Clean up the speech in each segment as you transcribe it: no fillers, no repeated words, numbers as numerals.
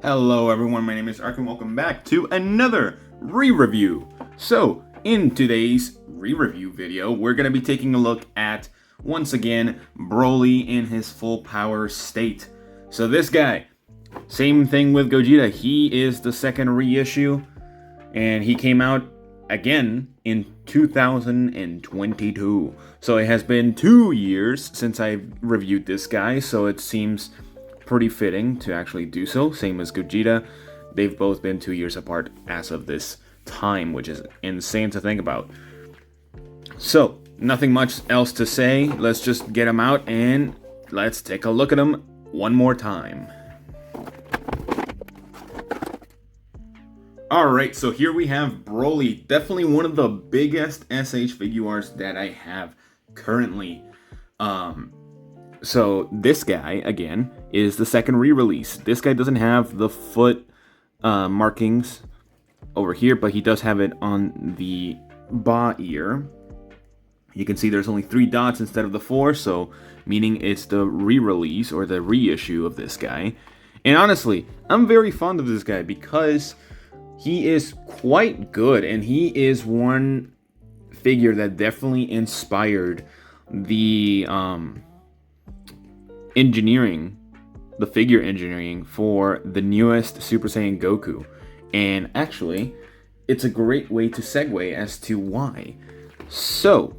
Hello everyone, my name is Ark and welcome back to another re-review. So, in today's re-review video, we're going to be taking a look at, once again, BROLY in his full power state. So this guy, same thing with Gogeta, he is the second reissue, and he came out again in 2022. So it has been 2 years since I reviewed this guy, so it seems pretty fitting to actually do so. Same as Gogeta. They've both been 2 years apart as of this time, which is insane to think about. So, nothing much else to say. Let's just get them out and let's take a look at them one more time. Alright, so here we have BROLY. Definitely one of the biggest SH Figuarts that I have currently. So this guy, again, is the second re-release. This guy doesn't have the foot markings over here, but he does have it on the ba ear. You can see there's only 3 dots instead of the 4, so meaning it's the re-release or the reissue of this guy. And honestly, I'm very fond of this guy because he is quite good, and he is one figure that definitely inspired the engineering, the figure engineering for the newest Super Saiyan Goku. And actually, it's a great way to segue as to why. So,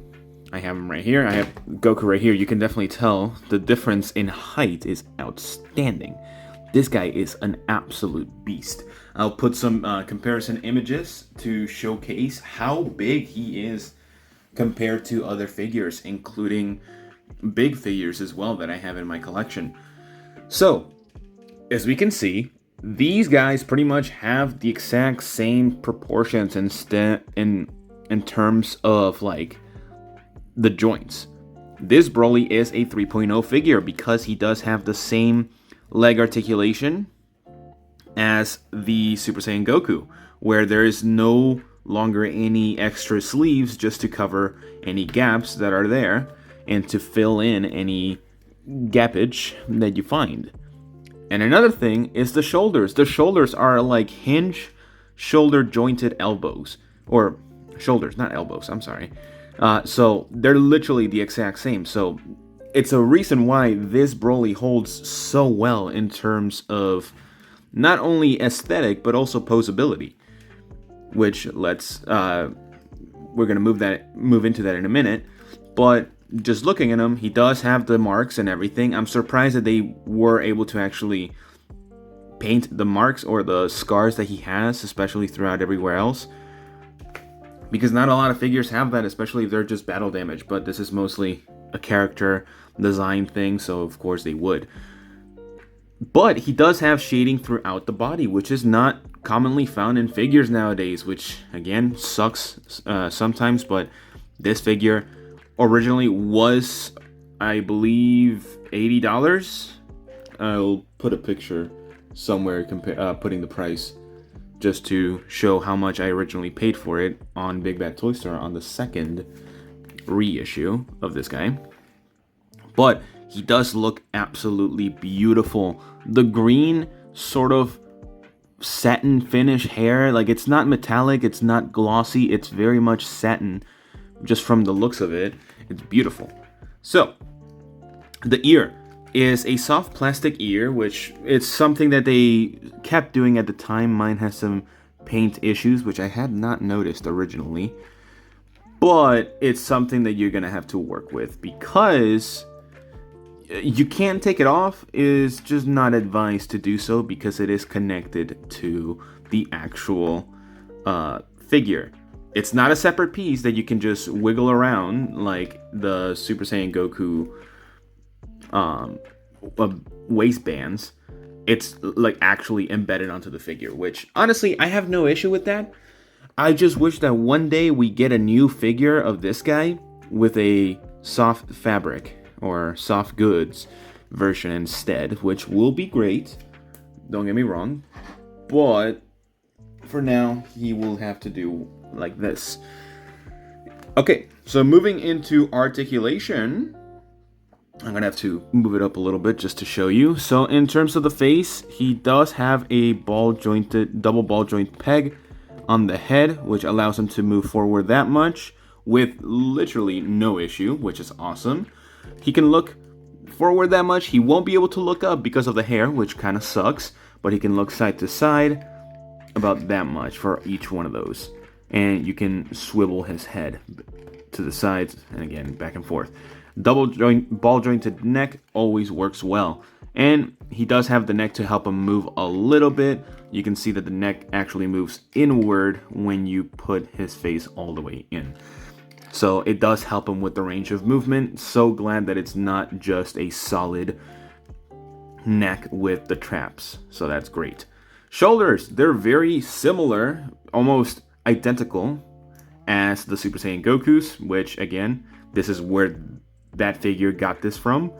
I have him right here. I have Goku right here. You can definitely tell the difference in height is outstanding. This guy is an absolute beast. I'll put some comparison images to showcase how big he is compared to other figures, including big figures as well that I have in my collection. So, as we can see, these guys pretty much have the exact same proportions in terms of like the joints. This BROLY is a 3.0 figure because he does have the same leg articulation as the Super Saiyan Goku, where there is no longer any extra sleeves just to cover any gaps that are there and to fill in any gappage that you find. And another thing is the shoulders. The shoulders are like hinge shoulder jointed elbows, or shoulders, not elbows, I'm sorry. So they're literally the exact same. So it's a reason why this BROLY holds so well in terms of not only aesthetic but also posability, which we're gonna move into that in a minute. But just looking at him, he does have the marks and everything. I'm surprised that they were able to actually paint the marks or the scars that he has, especially throughout everywhere else, because not a lot of figures have that, especially if they're just battle damage. But this is mostly a character design thing, so of course they would. But he does have shading throughout the body, which is not commonly found in figures nowadays, which again sucks sometimes. But this figure originally was, I believe, $80. I'll put a picture somewhere putting the price just to show how much I originally paid for it on Big Bad Toy Store on the second reissue of this guy. But he does look absolutely beautiful. The green sort of satin finish hair, like it's not metallic, it's not glossy, it's very much satin. Just from the looks of it, it's beautiful. So, the ear is a soft plastic ear, which it's something that they kept doing at the time. Mine has some paint issues, which I had not noticed originally. But it's something that you're gonna have to work with because you can't take it off. It is just not advised to do so because it is connected to the actual figure. It's not a separate piece that you can just wiggle around like the Super Saiyan Goku waistbands. It's like actually embedded onto the figure, which honestly I have no issue with that. I just wish that one day we get a new figure of this guy with a soft fabric or soft goods version instead, which will be great, don't get me wrong, but for now he will have to do like this. Okay, so moving into articulation, I'm gonna have to move it up a little bit just to show you. So in terms of the face, he does have a double ball joint peg on the head, which allows him to move forward that much with literally no issue, which is awesome. He can look forward that much. He won't be able to look up because of the hair, which kind of sucks, but he can look side to side about that much for each one of those. And you can swivel his head to the sides and again back and forth. Ball jointed neck always works well. And he does have the neck to help him move a little bit. You can see that the neck actually moves inward when you put his face all the way in. So it does help him with the range of movement. So glad that it's not just a solid neck with the traps. So that's great. Shoulders, they're very similar, almost identical as the Super Saiyan Goku's, which again, this is where that figure got this from.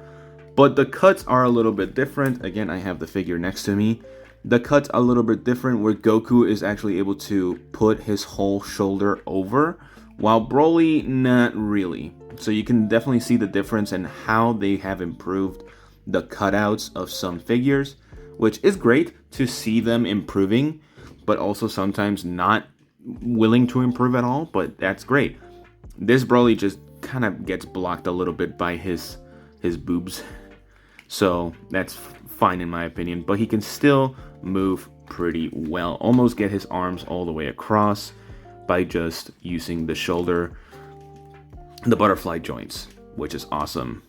But the cuts are a little bit different. Again, I have the figure next to me. The cuts are a little bit different where Goku is actually able to put his whole shoulder over, while Broly, not really. So you can definitely see the difference in how they have improved the cutouts of some figures, which is great to see them improving, but also sometimes not willing to improve at all, but that's great. This Broly just kind of gets blocked a little bit by his boobs, so that's fine in my opinion, but he can still move pretty well, almost get his arms all the way across by just using the shoulder, the butterfly joints, which is awesome.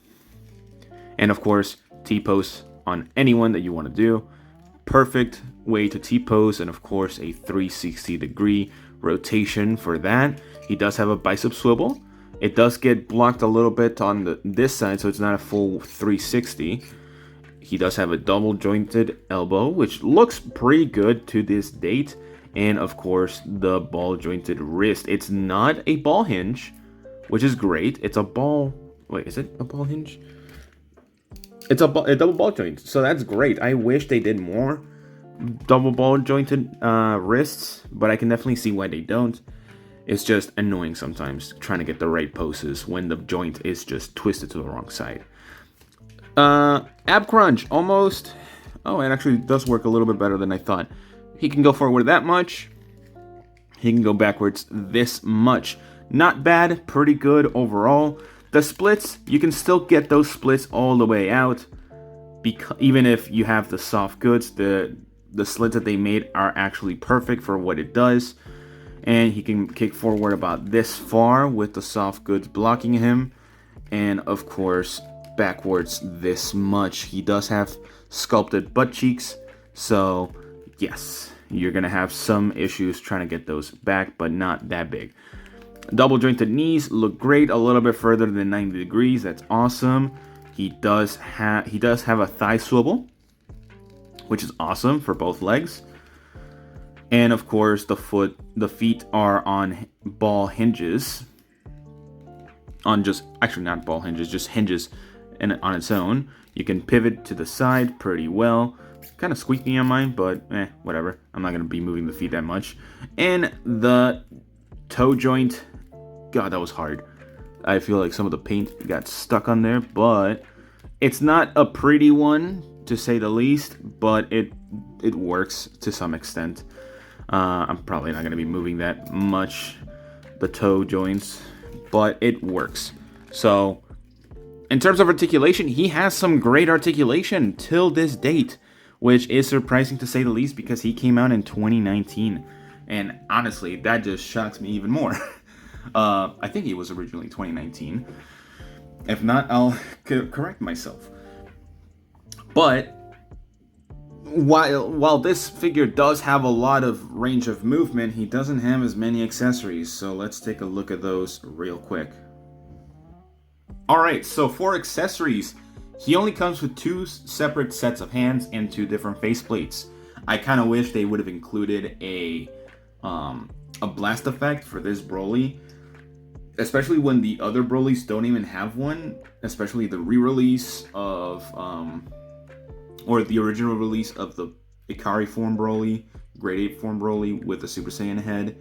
And of course, T-pose on anyone that you want to do. Perfect way to T-pose, and of course a 360-degree rotation for that. He does have a bicep swivel. It does get blocked a little bit on this side, so it's not a full 360. He does have a double jointed elbow, which looks pretty good to this date. And of course, the ball jointed wrist. It's not a ball hinge, which is great. It's a ball... Wait, is it a ball hinge? It's a double ball joint, so that's great. I wish they did more double ball jointed wrists, but I can definitely see why they don't. It's just annoying sometimes trying to get the right poses when the joint is just twisted to the wrong side. Ab crunch, almost. Oh, it actually does work a little bit better than I thought. He can go forward that much. He can go backwards this much. Not bad, pretty good overall. The splits, you can still get those splits all the way out. Even if you have the soft goods, the slits that they made are actually perfect for what it does. And he can kick forward about this far with the soft goods blocking him. And of course, backwards this much. He does have sculpted butt cheeks. So yes, you're going to have some issues trying to get those back, but not that big. Double jointed knees look great, a little bit further than 90 degrees. That's awesome. He does have a thigh swivel, which is awesome for both legs. And of course, the feet are on ball hinges. Actually not ball hinges, just hinges on its own. You can pivot to the side pretty well. Kind of squeaky on mine, but whatever. I'm not going to be moving the feet that much. And the toe joint, God, that was hard. I feel like some of the paint got stuck on there, but it's not a pretty one, to say the least, but it works to some extent. I'm probably not going to be moving that much, the toe joints, but it works. So, in terms of articulation, he has some great articulation till this date, which is surprising to say the least because he came out in 2019. And honestly, that just shocks me even more. I think he was originally 2019. If not, I'll correct myself. But while this figure does have a lot of range of movement, he doesn't have as many accessories. So let's take a look at those real quick. Alright, so for accessories, he only comes with 2 separate sets of hands and 2 different faceplates. I kind of wish they would have included a blast effect for this Broly, especially when the other Brolys don't even have one, especially the re-release of, or the original release of the Ikari form Broly, Grade 8 form Broly with the Super Saiyan head,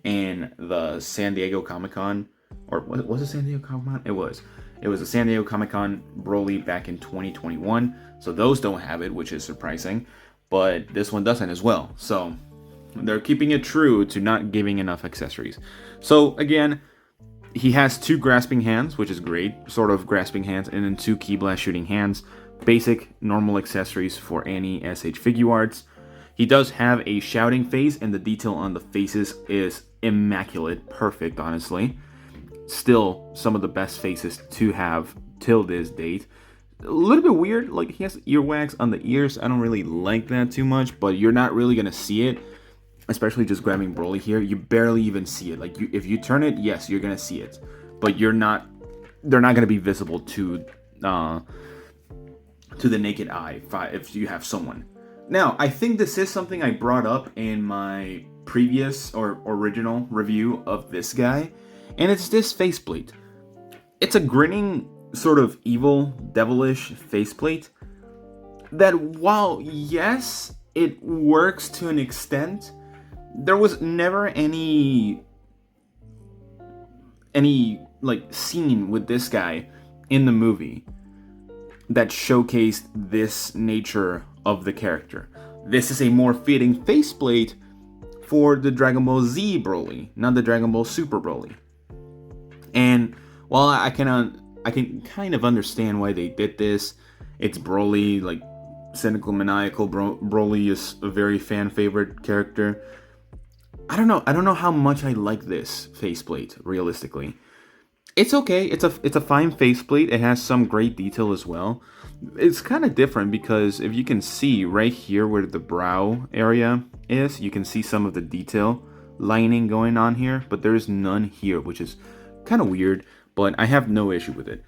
and the San Diego Comic-Con, or was it San Diego Comic-Con? It was. It was a San Diego Comic-Con BROLY back in 2021, so those don't have it, which is surprising, but this one doesn't as well. So they're keeping it true to not giving enough accessories. So again, he has 2 grasping hands, which is great, sort of grasping hands, and then 2 Ki Blast shooting hands. Basic, normal accessories for any SH Figuarts. He does have a shouting face, and the detail on the faces is immaculate, perfect, honestly. Still, some of the best faces to have till this date. A little bit weird, like he has earwax on the ears. I don't really like that too much, but you're not really gonna see it. Especially just grabbing BROLY here, you barely even see it. Like if you turn it, yes, you're gonna see it, but they're not gonna be visible to the naked eye if you have someone. Now, I think this is something I brought up in my previous or original review of this guy, and it's this faceplate. It's a grinning, sort of evil, devilish faceplate that, while yes, it works to an extent, there was never any like scene with this guy in the movie that showcased this nature of the character. This is a more fitting faceplate for the Dragon Ball Z BROLY, not the Dragon Ball Super BROLY. And while I can kind of understand why they did this, it's BROLY, like cynical, maniacal. BROLY is a very fan favorite character. I don't know how much I like this faceplate, realistically. It's okay. It's a fine faceplate. It has some great detail as well. It's kind of different because if you can see right here where the brow area is, you can see some of the detail lining going on here, but there's none here, which is kind of weird, but I have no issue with it.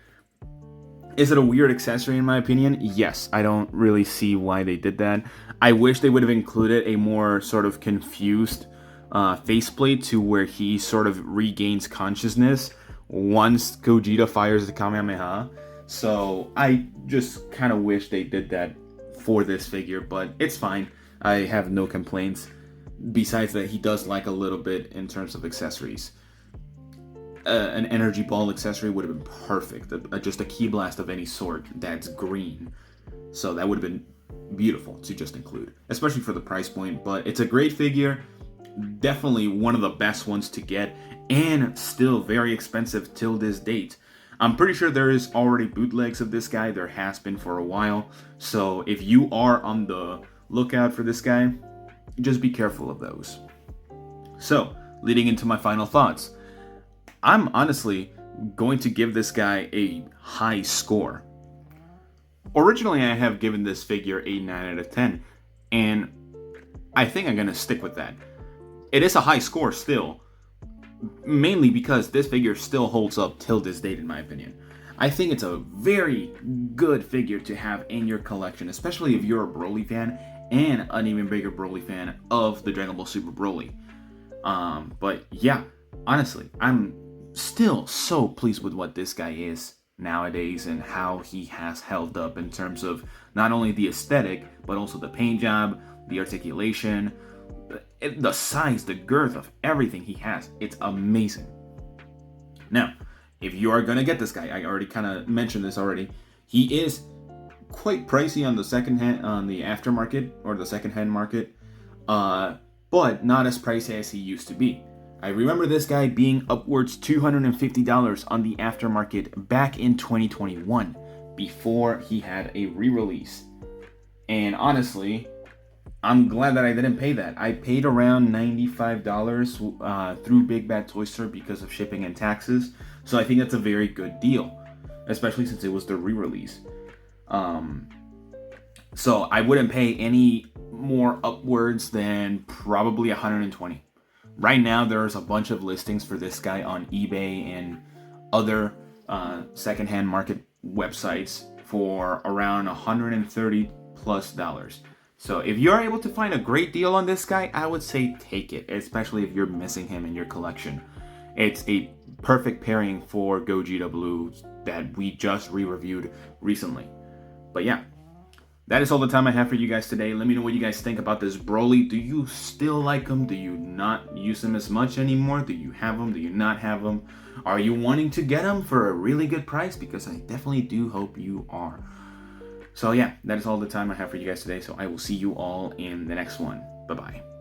Is it a weird accessory in my opinion? Yes, I don't really see why they did that. I wish they would have included a more sort of confused faceplate to where he sort of regains consciousness once Gogeta fires the Kamehameha. So I just kind of wish they did that for this figure, but it's fine. I have no complaints. Besides that, he does like a little bit in terms of accessories. An energy ball accessory would have been perfect. Just a Ki Blast of any sort that's green. So that would have been beautiful to just include, especially for the price point. But it's a great figure. Definitely one of the best ones to get, and still very expensive till this date. I'm pretty sure there is already bootlegs of this guy. There has been for a while. So if you are on the lookout for this guy, just be careful of those. So, leading into my final thoughts. I'm honestly going to give this guy a high score. Originally, I have given this figure a 9 out of 10, and I think I'm going to stick with that. It is a high score still, mainly because this figure still holds up till this date, in my opinion. I think it's a very good figure to have in your collection, especially if you're a BROLY fan and an even bigger BROLY fan of the Dragon Ball Super BROLY. But yeah, honestly, I'm still so pleased with what this guy is nowadays and how he has held up in terms of not only the aesthetic, but also the paint job, the articulation, the size, the girth of everything he has. It's amazing. Now, if you are gonna get this guy, I already kind of mentioned this already. He is quite pricey on the aftermarket or the secondhand market, but not as pricey as he used to be. I remember this guy being upwards $250 on the aftermarket back in 2021, before he had a re-release. And honestly, I'm glad that I didn't pay that. I paid around $95 through Big Bad Toy Store because of shipping and taxes. So I think that's a very good deal, especially since it was the re-release. So I wouldn't pay any more upwards than probably $120. Right now, there's a bunch of listings for this guy on eBay and other secondhand market websites for around $130+. So if you're able to find a great deal on this guy, I would say take it, especially if you're missing him in your collection. It's a perfect pairing for Gogeta Blue that we just re-reviewed recently. But yeah, that is all the time I have for you guys today. Let me know what you guys think about this BROLY. Do you still like him? Do you not use him as much anymore? Do you have him? Do you not have him? Are you wanting to get them for a really good price? Because I definitely do hope you are. So yeah, that is all the time I have for you guys today. So I will see you all in the next one. Bye-bye.